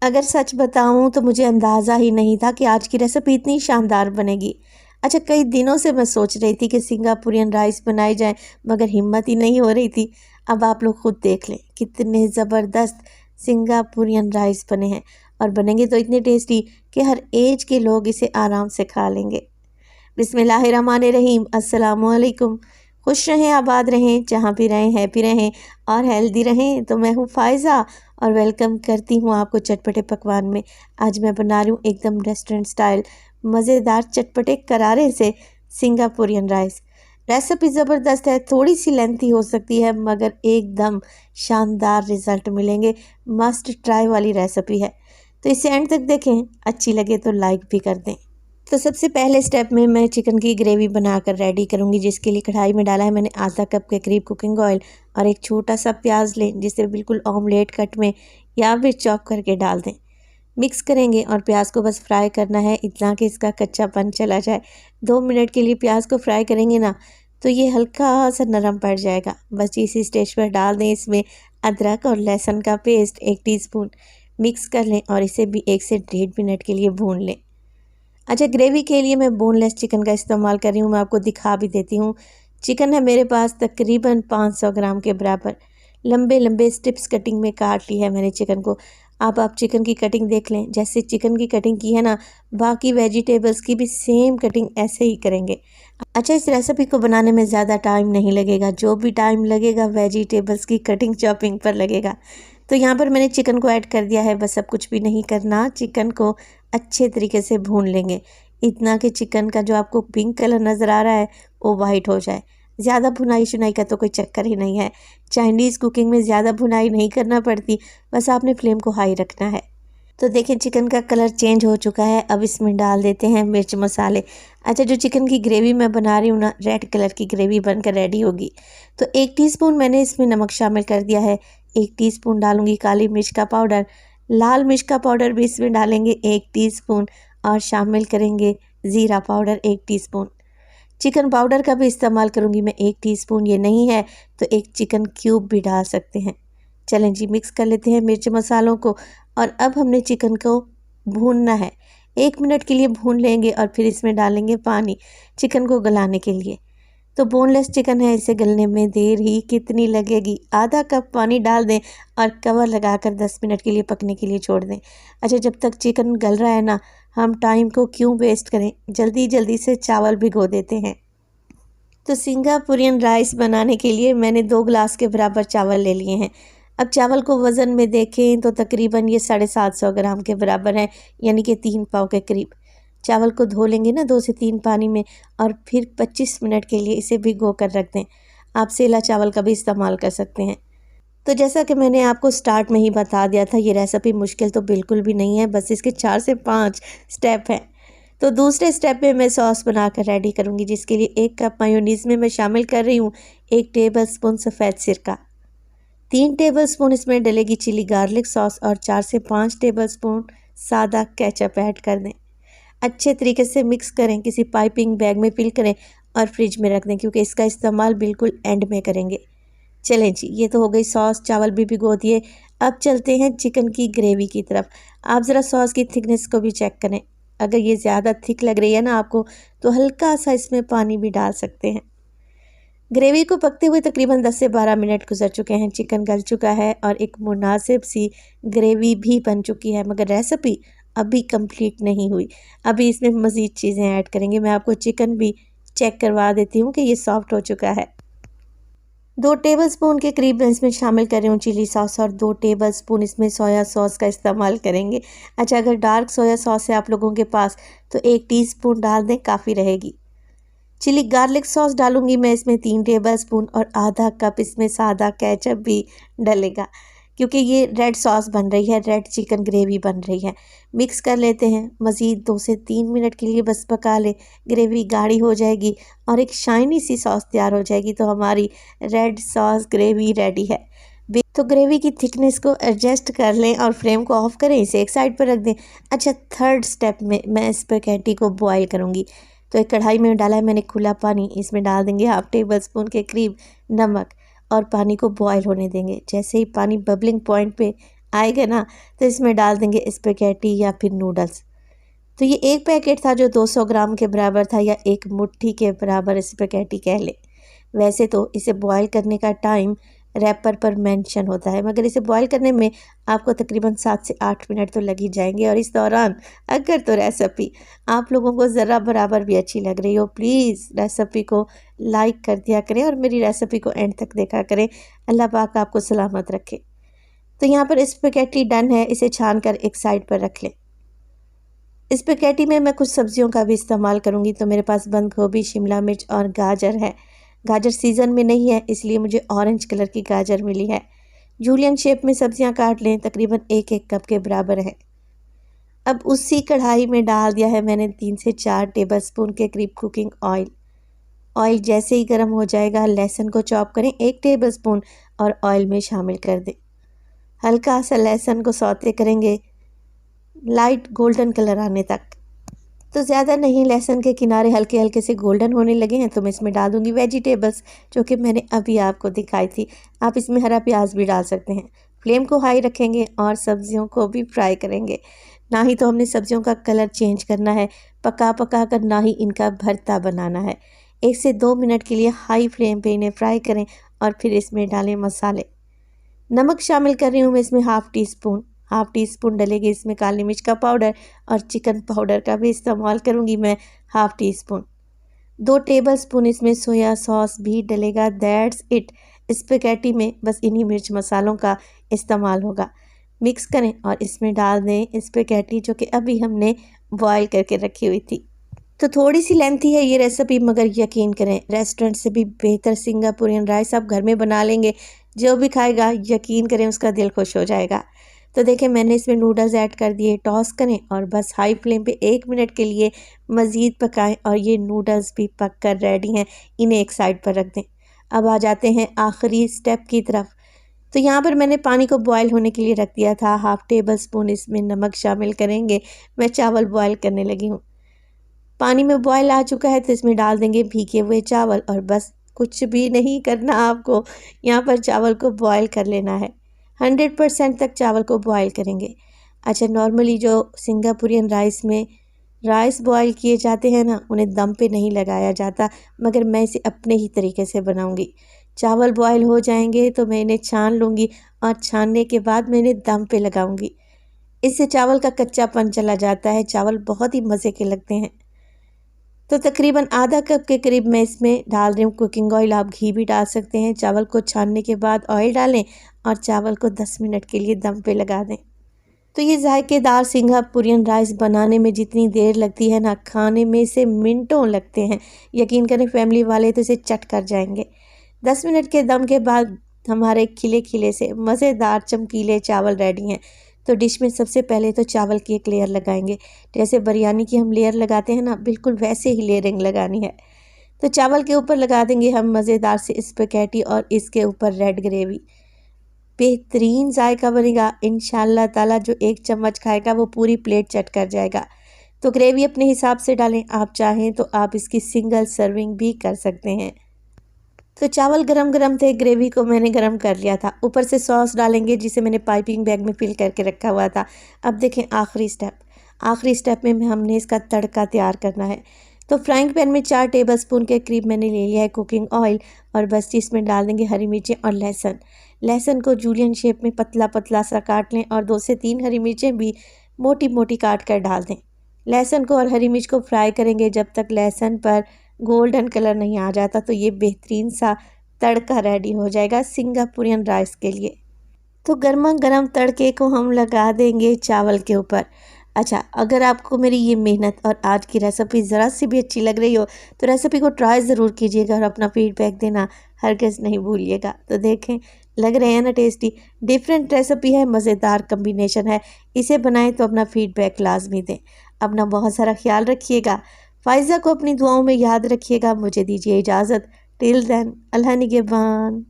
अगर सच बताऊं तो मुझे अंदाज़ा ही नहीं था कि आज की रेसिपी इतनी शानदार बनेगी। अच्छा, कई दिनों से मैं सोच रही थी कि सिंगापुरियन राइस बनाए जाए, मगर हिम्मत ही नहीं हो रही थी। अब आप लोग खुद देख लें कितने ज़बरदस्त सिंगापुरियन राइस बने हैं, और बनेंगे तो इतने टेस्टी कि हर एज के लोग इसे आराम से खा लेंगे। बिस्मिल्लाहिर्रहमानिर्रहीम, अस्सलामुअलैकुम। खुश रहें, आबाद रहें, जहाँ भी रहें हैप्पी रहें और हेल्दी रहें। तो मैं हूँ फ़ायज़ा और वेलकम करती हूँ आपको चटपटे पकवान में। आज मैं बना रही हूँ एकदम रेस्टोरेंट स्टाइल मज़ेदार चटपटे करारे से सिंगापुरियन राइस। रेसिपी ज़बरदस्त है, थोड़ी सी लेंथी हो सकती है, मगर एकदम शानदार रिज़ल्ट मिलेंगे। मस्ट ट्राई वाली रेसिपी है, तो इसे एंड तक देखें। अच्छी लगे तो लाइक भी कर दें। तो सबसे पहले स्टेप में मैं चिकन की ग्रेवी बनाकर रेडी करूँगी, जिसके लिए कढ़ाई में डाला है मैंने आधा कप के करीब कुकिंग ऑयल, और एक छोटा सा प्याज लें जिसे बिल्कुल ऑमलेट कट में या फिर चॉप करके डाल दें। मिक्स करेंगे और प्याज को बस फ्राई करना है, इतना कि इसका कच्चापन चला जाए। 2 मिनट के लिए प्याज को फ्राई करेंगे ना, तो ये हल्का सा नरम पड़ जाएगा। बस इसी स्टेज पर डाल दें इसमें अदरक और लहसुन का पेस्ट 1 टीस्पून। मिक्स कर लें और इसे भी 1 से 1.5 मिनट के लिए भून लें। अच्छा, ग्रेवी के लिए मैं बोनलेस चिकन का इस्तेमाल कर रही हूँ, मैं आपको दिखा भी देती हूँ। चिकन है मेरे पास तकरीबन 500 ग्राम के बराबर। लंबे लंबे स्ट्रिप्स कटिंग में काट ली है मैंने चिकन को। अब आप चिकन की कटिंग देख लें, जैसे चिकन की कटिंग की है ना, बाकी वेजिटेबल्स की भी सेम कटिंग ऐसे ही करेंगे। अच्छा, इस रेसिपी को बनाने में ज़्यादा टाइम नहीं लगेगा, जो भी टाइम लगेगा वेजिटेबल्स की कटिंग चॉपिंग पर लगेगा। तो यहाँ पर मैंने चिकन को ऐड कर दिया है, बस अब कुछ भी नहीं करना, चिकन को अच्छे तरीके से भून लेंगे, इतना कि चिकन का जो आपको पिंक कलर नज़र आ रहा है वो वाइट हो जाए। ज़्यादा भुनाई शुनाई का तो कोई चक्कर ही नहीं है। चाइनीज़ कुकिंग में ज़्यादा भुनाई नहीं करना पड़ती, बस आपने फ्लेम को हाई रखना है। तो देखिए चिकन का कलर चेंज हो चुका है। अब इसमें डाल देते हैं मिर्च मसाले। अच्छा, जो चिकन की ग्रेवी मैं बना रही हूँ ना, रेड कलर की ग्रेवी बनकर रेडी होगी। तो 1 टीस्पून मैंने इसमें नमक शामिल कर दिया है। 1 टीस्पून डालूंगी काली मिर्च का पाउडर। लाल मिर्च का पाउडर भी इसमें डालेंगे 1 टीस्पून, और शामिल करेंगे ज़ीरा पाउडर 1 टीस्पून। चिकन पाउडर का भी इस्तेमाल करूँगी मैं 1 टीस्पून, ये नहीं है तो एक चिकन क्यूब भी डाल सकते हैं। चलें जी, मिक्स कर लेते हैं मिर्च मसालों को, और अब हमने चिकन को भूनना है। 1 मिनट के लिए भून लेंगे और फिर इसमें डालेंगे पानी चिकन को गलाने के लिए। तो बोनलेस चिकन है, इसे गलने में देर ही कितनी लगेगी। आधा कप पानी डाल दें और कवर लगाकर 10 मिनट के लिए पकने के लिए छोड़ दें। अच्छा, जब तक चिकन गल रहा है ना, हम टाइम को क्यों वेस्ट करें, जल्दी जल्दी से चावल भिगो देते हैं। तो सिंगापुरियन राइस बनाने के लिए मैंने 2 गिलास के बराबर चावल ले लिए हैं। अब चावल को वज़न में देखें तो तकरीबन ये 750 ग्राम के बराबर है, यानी कि 3 पाव के करीब। चावल को धो लेंगे ना 2 से 3 पानी में, और फिर 25 मिनट के लिए इसे भिगो कर रख दें। आप सेला चावल का भी इस्तेमाल कर सकते हैं। तो जैसा कि मैंने आपको स्टार्ट में ही बता दिया था, ये रेसिपी मुश्किल तो बिल्कुल भी नहीं है, बस इसके 4 से 5 स्टेप हैं। तो दूसरे स्टेप में मैं सॉस बनाकर रेडी करूँगी, जिसके लिए 1 कप मायोनीज़ में मैं शामिल कर रही हूँ 1 टेबलस्पून सफ़ेद सिरका। 3 टेबलस्पून इसमें डलेगी चिली गार्लिक सॉस, और 4 से 5 टेबलस्पून सादा केचप ऐड कर दें। अच्छे तरीके से मिक्स करें, किसी पाइपिंग बैग में फिल करें और फ्रिज में रख दें, क्योंकि इसका इस्तेमाल बिल्कुल एंड में करेंगे। चलें जी, ये तो हो गई सॉस, चावल भी भिगो दिए। अब चलते हैं चिकन की ग्रेवी की तरफ। आप ज़रा सॉस की थिकनेस को भी चेक करें। अगर ये ज़्यादा थिक लग रही है ना आपको, तो हल्का सा इसमें पानी भी डाल सकते हैं। ग्रेवी को पकते हुए तकरीबन 10 से 12 मिनट गुजर चुके हैं। चिकन गल चुका है और एक मुनासिब सी ग्रेवी भी बन चुकी है, मगर रेसिपी अभी कंप्लीट नहीं हुई। अभी इसमें मज़ीद चीज़ें ऐड करेंगे। मैं आपको चिकन भी चेक करवा देती हूँ कि ये सॉफ्ट हो चुका है। 2 टेबलस्पून के करीब मैं इसमें शामिल कर रही हूँ चिली सॉस, और 2 टेबलस्पून इसमें सोया सॉस का इस्तेमाल करेंगे। अच्छा, अगर डार्क सोया सॉस है आप लोगों के पास तो 1 टीस्पून डाल दें, काफ़ी रहेगी। चिली गार्लिक सॉस डालूंगी मैं इसमें 3 टेबलस्पून, और आधा कप इसमें सादा केचप भी डलेगा, क्योंकि ये रेड सॉस बन रही है, रेड चिकन ग्रेवी बन रही है। मिक्स कर लेते हैं, मज़ीद 2 से 3 मिनट के लिए बस पका लें। ग्रेवी गाढ़ी हो जाएगी और एक शाइनी सी सॉस तैयार हो जाएगी, तो हमारी रेड सॉस ग्रेवी रेडी है। तो ग्रेवी की थिकनेस को एडजस्ट कर लें और फ्लेम को ऑफ करें, इसे एक साइड पर रख दें। अच्छा, थर्ड स्टेप में मैं स्पैगेटी को बॉईल करूँगी। तो एक कढ़ाई में डाला है मैंने खुला पानी, इसमें डाल देंगे 1/2 टेबलस्पून के करीब नमक, और पानी को बॉईल होने देंगे। जैसे ही पानी बबलिंग पॉइंट पे आएगा ना, तो इसमें डाल देंगे स्पेगेटी या फिर नूडल्स। तो ये एक पैकेट था जो 200 ग्राम के बराबर था, या एक मुट्ठी के बराबर स्पेगेटी कह ले। वैसे तो इसे बॉईल करने का टाइम रैपर पर मेंशन होता है, मगर इसे बॉईल करने में आपको तकरीबन 7 से 8 मिनट तो लग ही जाएंगे। और इस दौरान अगर तो रेसिपी आप लोगों को ज़रा बराबर भी अच्छी लग रही हो, प्लीज़ रेसिपी को लाइक कर दिया करें और मेरी रेसिपी को एंड तक देखा करें। अल्लाह पाक आपको सलामत रखे। तो यहाँ पर स्पेगेटी डन है, इसे छान कर एक साइड पर रख लें। स्पेगेटी में मैं कुछ सब्जियों का भी इस्तेमाल करूँगी। तो मेरे पास बंद गोभी, शिमला मिर्च और गाजर है। गाजर सीज़न में नहीं है, इसलिए मुझे ऑरेंज कलर की गाजर मिली है। जूलियन शेप में सब्जियां काट लें, तकरीबन 1-1 कप के बराबर है। अब उसी कढ़ाई में डाल दिया है मैंने 3 से 4 टेबलस्पून के करीब कुकिंग ऑयल। ऑयल जैसे ही गर्म हो जाएगा, लहसुन को चॉप करें 1 टेबलस्पून और ऑयल में शामिल कर दें। हल्का सा लहसुन को सौते करेंगे लाइट गोल्डन कलर आने तक। तो ज़्यादा नहीं, लहसुन के किनारे हल्के हल्के से गोल्डन होने लगे हैं तो मैं इसमें डाल दूँगी वेजिटेबल्स, जो कि मैंने अभी आपको दिखाई थी। आप इसमें हरा प्याज भी डाल सकते हैं। फ्लेम को हाई रखेंगे और सब्जियों को भी फ्राई करेंगे। ना ही तो हमने सब्जियों का कलर चेंज करना है पका पका कर, ना ही इनका भरता बनाना है। 1 से 2 मिनट के लिए हाई फ्लेम पे इन्हें फ्राई करें और फिर इसमें डालें मसाले। नमक शामिल कर रही हूँ मैं इसमें हाफ़ टी स्पून डलेगी इसमें काली मिर्च का पाउडर, और चिकन पाउडर का भी इस्तेमाल करूँगी मैं हाफ़ टी स्पून। 2 टेबलस्पून इसमें सोया सॉस भी डलेगा। That's it. स्पेगेटी में बस इन्हीं मिर्च मसालों का इस्तेमाल होगा। मिक्स करें और इसमें डाल दें स्पेगेटी, जो कि अभी हमने बॉयल करके रखी हुई थी। तो थोड़ी सी लेंथी है ये रेसिपी, मगर यकीन करें रेस्टोरेंट से भी बेहतर सिंगापुरियन राइस आप घर में बना लेंगे। जो भी खाएगा यकीन करें उसका दिल खुश हो जाएगा। तो देखें, मैंने इसमें नूडल्स ऐड कर दिए। टॉस करें और बस हाई फ्लेम पे 1 मिनट के लिए मज़ीद पकाएं और ये नूडल्स भी पक कर रेडी हैं। इन्हें एक साइड पर रख दें। अब आ जाते हैं आखिरी स्टेप की तरफ। तो यहाँ पर मैंने पानी को बॉयल होने के लिए रख दिया था। हाफ़ टेबल स्पून इसमें नमक शामिल करेंगे। मैं चावल बॉयल करने लगी हूँ। पानी में बॉयल आ चुका है तो इसमें डाल देंगे भीगे हुए चावल, और बस कुछ भी नहीं करना आपको, यहाँ पर चावल को बॉयल कर लेना है। 100% तक चावल को बॉयल करेंगे। अच्छा, नॉर्मली जो सिंगापुरियन राइस में राइस बॉयल किए जाते हैं ना, उन्हें दम पे नहीं लगाया जाता, मगर मैं इसे अपने ही तरीके से बनाऊंगी। चावल बॉयल हो जाएंगे तो मैं इन्हें छान लूँगी और छानने के बाद मैं इन्हें दम पे लगाऊंगी। इससे चावल का कच्चापन चला जाता है। चावल बहुत ही मज़े के लगते हैं। तो तकरीबन आधा कप के करीब मैं इसमें डाल रही हूँ कुकिंग ऑयल। आप घी भी डाल सकते हैं। चावल को छानने के बाद ऑयल डालें और चावल को 10 मिनट के लिए दम पे लगा दें। तो ये जायकेदार सिंगापुरियन राइस बनाने में जितनी देर लगती है ना, खाने में इसे मिनटों लगते हैं। यकीन करें फैमिली वाले तो इसे चट कर जाएंगे। 10 मिनट के दम के बाद हमारे खिले खिले से मज़ेदार चमकीले चावल रेडी हैं। तो डिश में सबसे पहले तो चावल की एक लेयर लगाएंगे। जैसे बिरयानी की हम लेयर लगाते हैं ना, बिल्कुल वैसे ही लेयरिंग लगानी है। तो चावल के ऊपर लगा देंगे हम मज़ेदार से स्पेगेटी और इसके ऊपर रेड ग्रेवी। बेहतरीन जायका बनेगा इंशाल्लाह ताला। जो एक चम्मच खाएगा वो पूरी प्लेट चट कर जाएगा। तो ग्रेवी अपने हिसाब से डालें। आप चाहें तो आप इसकी सिंगल सर्विंग भी कर सकते हैं। तो चावल गरम गरम थे, ग्रेवी को मैंने गरम कर लिया था। ऊपर से सॉस डालेंगे जिसे मैंने पाइपिंग बैग में फिल करके रखा हुआ था। अब देखें आखिरी स्टेप में हमने इसका तड़का तैयार करना है। तो फ्राइंग पैन में 4 टेबलस्पून के करीब मैंने ले लिया है कुकिंग ऑयल, और बस इसमें डाल देंगे हरी मिर्चें और लहसुन को जूलियन शेप में पतला पतला सा काट लें, और 2 से 3 हरी मिर्चें भी मोटी मोटी काट कर डाल दें। लहसुन को और हरी मिर्च को फ्राई करेंगे जब तक लहसुन पर गोल्डन कलर नहीं आ जाता। तो ये बेहतरीन सा तड़का रेडी हो जाएगा सिंगापुरियन राइस के लिए। तो गर्मा गर्म तड़के को हम लगा देंगे चावल के ऊपर। अच्छा, अगर आपको मेरी ये मेहनत और आज की रेसिपी ज़रा सी भी अच्छी लग रही हो तो रेसिपी को ट्राई ज़रूर कीजिएगा और अपना फीडबैक देना हरगिज़ नहीं भूलिएगा। तो देखें, लग रहे हैं ना टेस्टी। डिफरेंट रेसिपी है, मज़ेदार कम्बिनेशन है। इसे बनाएं तो अपना फीडबैक लाजमी दें। अपना बहुत सारा ख्याल रखिएगा। फ़ाइज़ा को अपनी दुआओं में याद रखिएगा। मुझे दीजिए इजाज़त। टिल देन, अल्लाह निगहबान।